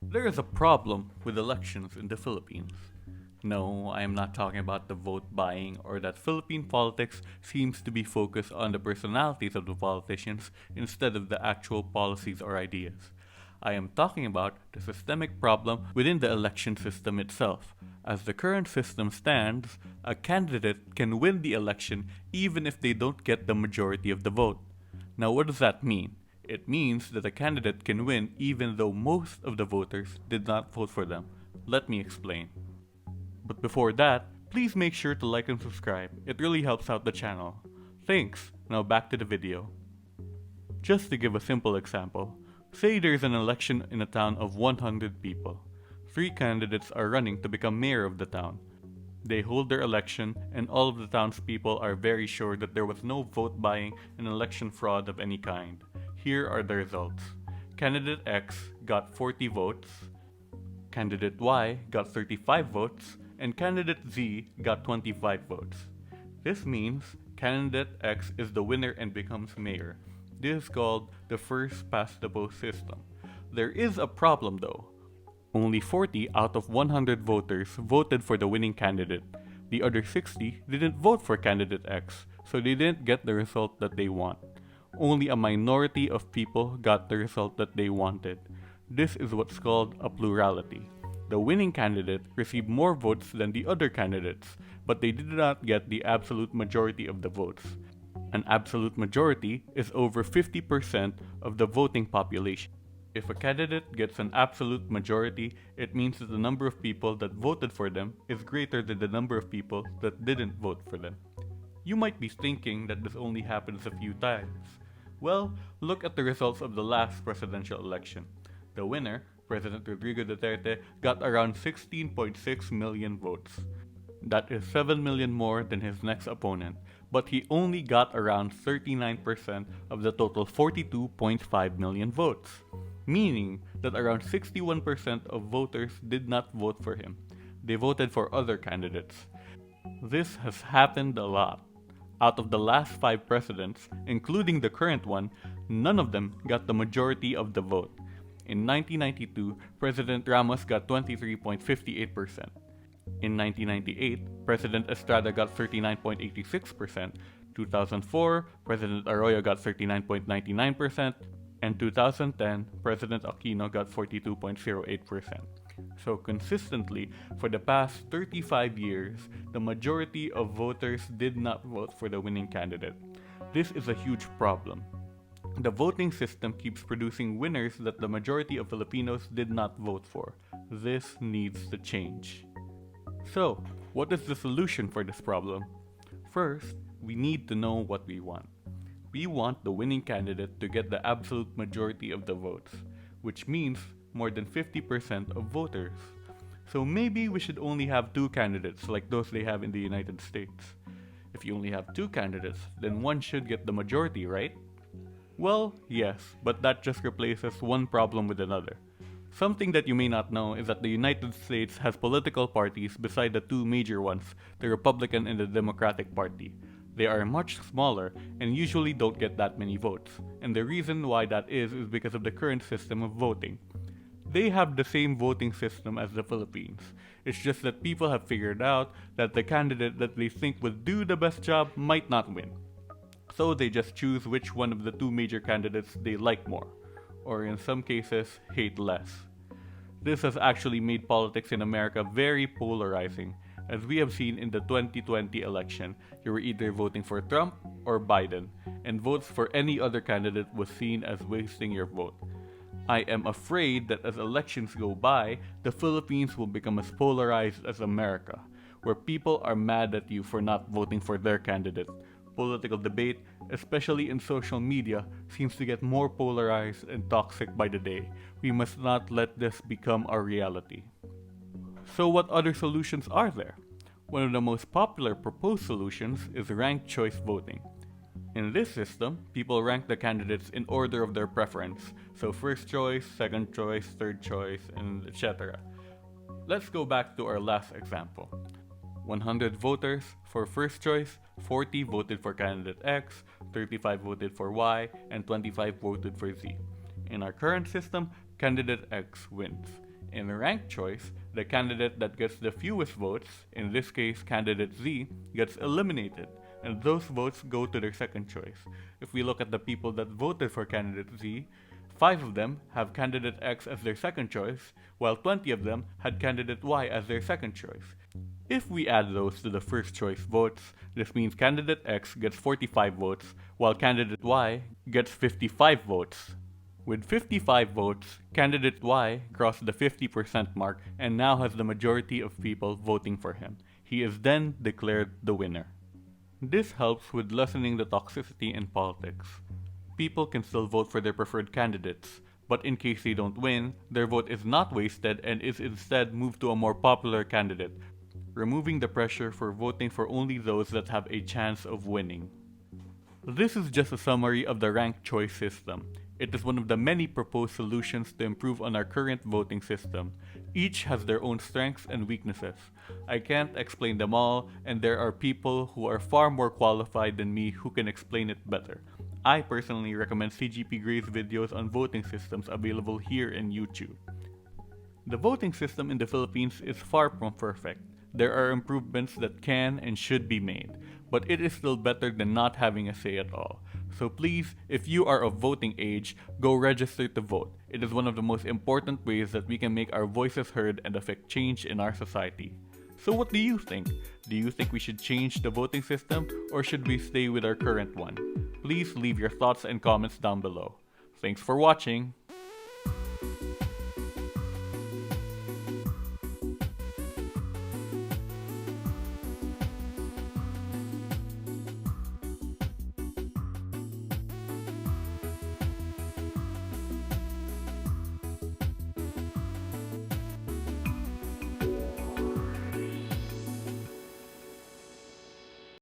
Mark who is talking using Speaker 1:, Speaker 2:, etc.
Speaker 1: There is a problem with elections in the Philippines. No, I am not talking about the vote buying or that Philippine politics seems to be focused on the personalities of the politicians instead of the actual policies or ideas. I am talking about the systemic problem within the election system itself. As the current system stands, a candidate can win the election even if they don't get the majority of the vote. Now, what does that mean? It means that a candidate can win even though most of the voters did not vote for them. Let me explain. But before that, please make sure to like and subscribe. It really helps out the channel. Thanks. Now back to the video. Just to give a simple example, say there's an election in a town of 100 people. Three candidates are running to become mayor of the town. They hold their election, and all of the townspeople are very sure that there was no vote buying and election fraud of any kind. Here are the results. Candidate X got 40 votes, Candidate Y got 35 votes, and Candidate Z got 25 votes. This means Candidate X is the winner and becomes mayor. This is called the first past the post system. There is a problem though. Only 40 out of 100 voters voted for the winning candidate. The other 60 didn't vote for candidate X, so they didn't get the result that they want. Only a minority of people got the result that they wanted. This is what's called a plurality. The winning candidate received more votes than the other candidates, but they did not get the absolute majority of the votes. An absolute majority is over 50% of the voting population. If a candidate gets an absolute majority, it means that the number of people that voted for them is greater than the number of people that didn't vote for them. You might be thinking that this only happens a few times. Well, look at the results of the last presidential election. The winner, President Rodrigo Duterte, got around 16.6 million votes. That is 7 million more than his next opponent, but he only got around 39% of the total 42.5 million votes, meaning that around 61% of voters did not vote for him. They voted for other candidates. This has happened a lot. Out of the last 5 presidents, including the current one, none of them got the majority of the vote. In 1992, President Ramos got 23.58%. In 1998, President Estrada got 39.86%. 2004, President Arroyo got 39.99%. And 2010, President Aquino got 42.08%. So consistently, for the past 35 years, the majority of voters did not vote for the winning candidate. This is a huge problem. The voting system keeps producing winners that the majority of Filipinos did not vote for. This needs to change. So, what is the solution for this problem? First, we need to know what we want. We want the winning candidate to get the absolute majority of the votes, which means more than 50% of voters. So maybe we should only have 2 candidates like those they have in the United States. If you only have 2 candidates, then one should get the majority, right? Well, yes, but that just replaces one problem with another. Something that you may not know is that the United States has political parties beside the 2 major ones, the Republican and the Democratic Party. They are much smaller and usually don't get that many votes, and the reason why that is because of the current system of voting. They have the same voting system as the Philippines. It's just that people have figured out that the candidate that they think would do the best job might not win. So they just choose which one of the 2 major candidates they like more, or in some cases, hate less. This has actually made politics in America very polarizing. As we have seen in the 2020 election, you were either voting for Trump or Biden, and votes for any other candidate was seen as wasting your vote. I am afraid that as elections go by, the Philippines will become as polarized as America, where people are mad at you for not voting for their candidate. Political debate, especially in social media, seems to get more polarized and toxic by the day. We must not let this become our reality. So what other solutions are there? One of the most popular proposed solutions is ranked choice voting. In this system, people rank the candidates in order of their preference, so first choice, second choice, third choice, and etc. Let's go back to our last example. 100 voters for first choice, 40 voted for candidate X, 35 voted for Y, and 25 voted for Z. In our current system, candidate X wins. In ranked choice, the candidate that gets the fewest votes, in this case candidate Z, gets eliminated, and those votes go to their second choice. If we look at the people that voted for candidate Z, 5 of them have candidate X as their second choice, while 20 of them had candidate Y as their second choice. If we add those to the first choice votes, this means candidate X gets 45 votes, while candidate Y gets 55 votes. With 55 votes, candidate Y crossed the 50% mark and now has the majority of people voting for him. He is then declared the winner. This helps with lessening the toxicity in politics. People can still vote for their preferred candidates, but in case they don't win, their vote is not wasted and is instead moved to a more popular candidate, removing the pressure for voting for only those that have a chance of winning. This is just a summary of the ranked choice system. It is one of the many proposed solutions to improve on our current voting system. Each has their own strengths and weaknesses. I can't explain them all, and there are people who are far more qualified than me who can explain it better. I personally recommend CGP Gray's videos on voting systems available here in YouTube. The voting system in the Philippines is far from perfect. There are improvements that can and should be made, but it is still better than not having a say at all. So please, if you are of voting age, go register to vote. It is one of the most important ways that we can make our voices heard and affect change in our society. So what do you think? Do you think we should change the voting system or should we stay with our current one? Please leave your thoughts and comments down below. Thanks for watching!